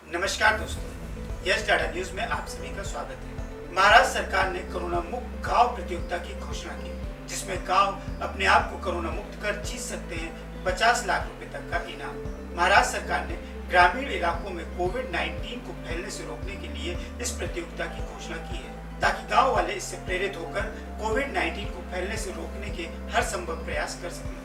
नमस्कार दोस्तों, yes data news में आप सभी का स्वागत है। महाराष्ट्र सरकार ने कोरोना मुक्त गांव प्रतियोगिता की घोषणा की, जिसमें गांव अपने आप को कोरोना मुक्त कर जीत सकते हैं 50 लाख रुपए तक का इनाम। महाराष्ट्र सरकार ने ग्रामीण इलाकों में कोविड-19 को फैलने से रोकने के लिए इस प्रतियोगिता की घोषणा की है, ताकि गाँव वाले इससे प्रेरित होकर कोविड-19 को फैलने से रोकने के हर संभव प्रयास कर सकें।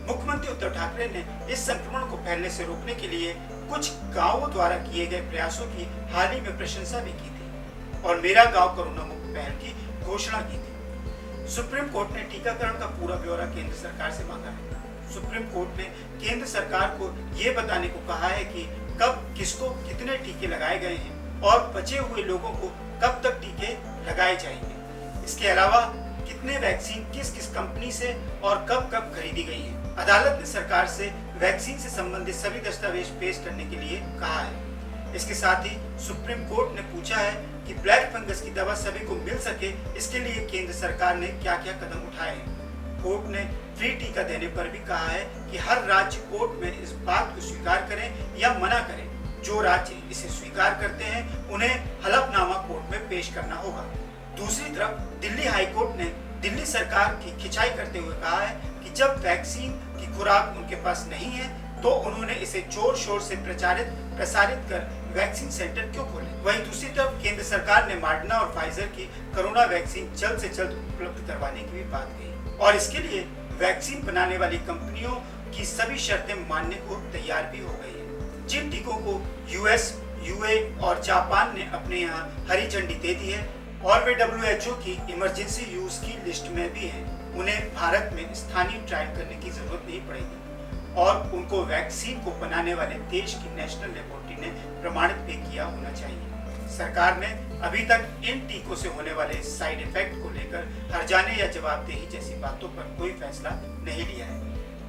मुख्यमंत्री उद्धव ठाकरे ने इस संक्रमण को फैलने से रोकने के लिए कुछ गांवों द्वारा किए गए प्रयासों की हाल ही में प्रशंसा भी की थी और मेरा गांव कोरोना मुक्त पहल की घोषणा की थी। सुप्रीम कोर्ट ने टीकाकरण का पूरा ब्यौरा केंद्र सरकार से मांगा है। सुप्रीम कोर्ट ने केंद्र सरकार को ये बताने को कहा है कि कब किसको कितने टीके लगाए गए हैं और बचे हुए लोगों को कब तक टीके लगाए जाएंगे। इसके अलावा कितने वैक्सीन किस किस कंपनी से और कब कब खरीदी गई है। अदालत ने सरकार से वैक्सीन से संबंधित सभी दस्तावेज पेश करने के लिए कहा है। इसके साथ ही सुप्रीम कोर्ट ने पूछा है कि ब्लैक फंगस की दवा सभी को मिल सके, इसके लिए केंद्र सरकार ने क्या क्या कदम उठाए हैं। कोर्ट ने फ्री टीका देने पर भी कहा है कि हर राज्य कोर्ट में इस बात को स्वीकार करें या मना करें। जो राज्य इसे स्वीकार करते हैं उन्हें हलफनामा कोर्ट में पेश करना होगा। दूसरी तरफ दिल्ली हाई कोर्ट ने दिल्ली सरकार की खिंचाई करते हुए कहा है कि जब वैक्सीन की खुराक उनके पास नहीं है तो उन्होंने इसे जोर शोर से प्रसारित कर वैक्सीन सेंटर क्यों खोले। वहीं दूसरी तरफ केंद्र सरकार ने मॉडर्ना और फाइजर की कोरोना वैक्सीन जल्द से जल्द उपलब्ध करवाने की भी बात कही और इसके लिए वैक्सीन बनाने वाली कंपनियों की सभी शर्तें मानने को तैयार भी हो गई है। जिन टीकों को यूएस, यूए और जापान ने अपने यहाँ हरी झंडी दे दी है और वे WHO की इमरजेंसी यूज की लिस्ट में भी हैं, उन्हें भारत में स्थानीय ट्रायल करने की जरूरत नहीं पड़ेगी और उनको वैक्सीन को बनाने वाले देश की नेशनल लेबोरेटरी ने प्रमाणित भी किया होना चाहिए। सरकार ने अभी तक इन टीकों से होने वाले साइड इफेक्ट को लेकर हर्जाने या जवाबदेही जैसी बातों पर कोई फैसला नहीं लिया है।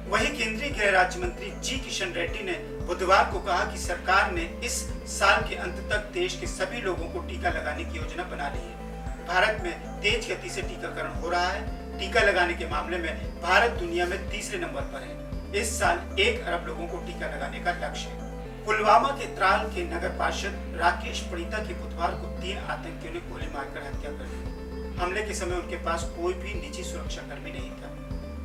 वहीं केंद्रीय गृह राज्य मंत्री जी किशन रेड्डी ने बुधवार को कहा कि सरकार ने इस साल के अंत तक देश के सभी लोगों को टीका लगाने की योजना बना ली है। भारत में तेज गति से टीकाकरण हो रहा है। टीका लगाने के मामले में भारत दुनिया में तीसरे नंबर पर है। इस साल 1 अरब लोगों को टीका लगाने का लक्ष्य है। पुलवामा के त्राल के नगर पार्षद राकेश पड़िता की बुधवार को 3 आतंकियों ने गोली मारकर हत्या कर दी। हमले के समय उनके पास कोई भी निजी सुरक्षा कर्मी नहीं था।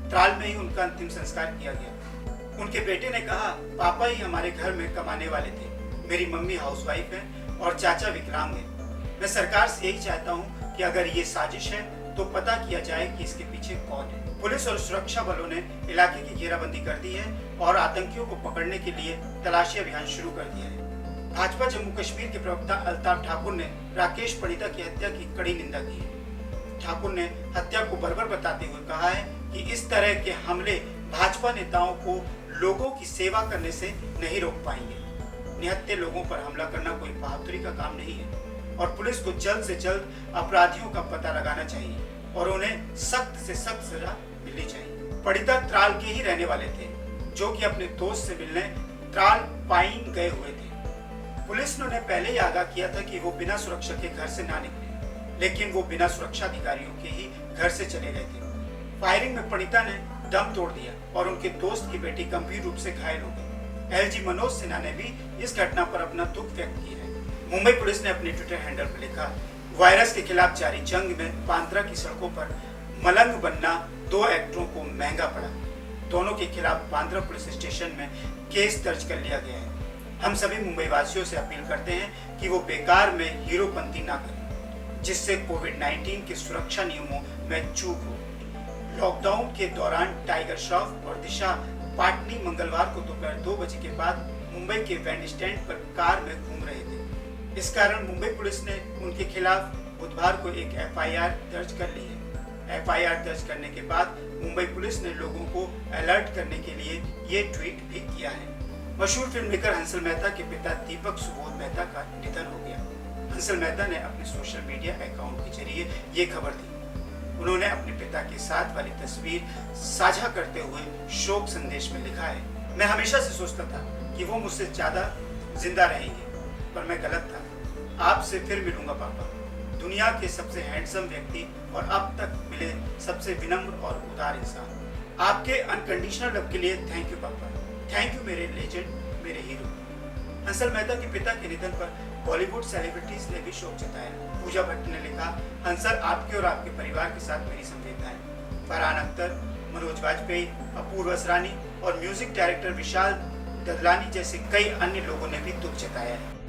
त्राल में ही उनका अंतिम संस्कार किया गया। उनके बेटे ने कहा, पापा ही हमारे घर में कमाने वाले थे, मेरी मम्मी हाउसवाइफ है और चाचा विकलांग है। मैं सरकार से यही चाहता हूँ कि अगर ये साजिश है तो पता किया जाए कि इसके पीछे कौन है। पुलिस और सुरक्षा बलों ने इलाके की घेराबंदी कर दी है और आतंकियों को पकड़ने के लिए तलाशी अभियान शुरू कर दिया है। भाजपा जम्मू कश्मीर के प्रवक्ता अल्ताफ ठाकुर ने राकेश पड़िता की हत्या की कड़ी निंदा की है। ठाकुर ने हत्या को बर्बर बताते हुए कहा है कि इस तरह के हमले भाजपा नेताओं को लोगों की सेवा करने से नहीं रोक पाएंगे। निहत्थे लोगों पर हमला करना कोई बहादुरी का काम नहीं है और पुलिस को जल्द से जल्द अपराधियों का पता लगाना चाहिए और उन्हें सख्त से सख्त सजा मिलनी चाहिए। पड़िता त्राल के ही रहने वाले थे, जो कि अपने दोस्त से मिलने त्राल पाइन गए हुए थे। पुलिस ने उन्हें पहले ही आगाह किया था कि वो बिना सुरक्षा के घर से ना निकले, लेकिन वो बिना सुरक्षा अधिकारियों के ही घर से चले गए थे। फायरिंग में पड़िता ने दम तोड़ दिया और उनके दोस्त की बेटी गंभीर रूप से घायल हो गई। LG मनोज सिन्हा ने भी इस घटना पर अपना दुख व्यक्त किया है। मुंबई पुलिस ने अपने ट्विटर हैंडल पर लिखा, वायरस के खिलाफ जारी जंग में बांद्रा की सड़कों पर मलंग बनना 2 एक्टरों को महंगा पड़ा। दोनों के खिलाफ बांद्रा पुलिस स्टेशन में केस दर्ज कर लिया गया है। हम सभी मुंबई वासियों से अपील करते हैं कि वो बेकार में हीरोपंती ना करें, जिससे कोविड-19 के सुरक्षा नियमों में चूक हो। लॉकडाउन के दौरान टाइगर श्रॉफ और दिशा पाटनी मंगलवार को दोपहर 2 बजे के बाद मुंबई के वैन स्टैंड पर कार में घूम रहे थे। इस कारण मुंबई पुलिस ने उनके खिलाफ बुधवार को एक FIR दर्ज कर ली है। FIR दर्ज करने के बाद मुंबई पुलिस ने लोगों को अलर्ट करने के लिए ये ट्वीट भी किया है। मशहूर फिल्म मेकर हंसल मेहता के पिता दीपक सुबोध मेहता का निधन हो गया। हंसल मेहता ने अपने सोशल मीडिया अकाउंट के जरिए ये खबर दी। उन्होंने अपने पिता के साथ वाली तस्वीर साझा करते हुए शोक संदेश में लिखा है, मैं हमेशा से सोचता था कि वो मुझसे ज्यादा जिंदा रहेंगे, पर मैं गलत था। आपसे फिर मिलूंगा पापा, दुनिया के सबसे हैंडसम व्यक्ति और अब तक मिले सबसे विनम्र और उदार इंसान। आपके अनकंडीशनल लव के लिए थैंक यू पापा। थैंक यू मेरे लेजेंड, मेरे हीरो। हंसल मेहता के पिता के निधन पर बॉलीवुड सेलिब्रिटीज ने भी शोक जताया। पूजा भट्ट ने लिखा, हंसल आपके और आपके परिवार के साथ मेरी संवेदनाएं। फरहान अख्तर, मनोज वाजपेयी, अपूर्व असरानी और म्यूजिक डायरेक्टर विशाल ददलानी जैसे कई अन्य लोगों ने भी दुख जताया है।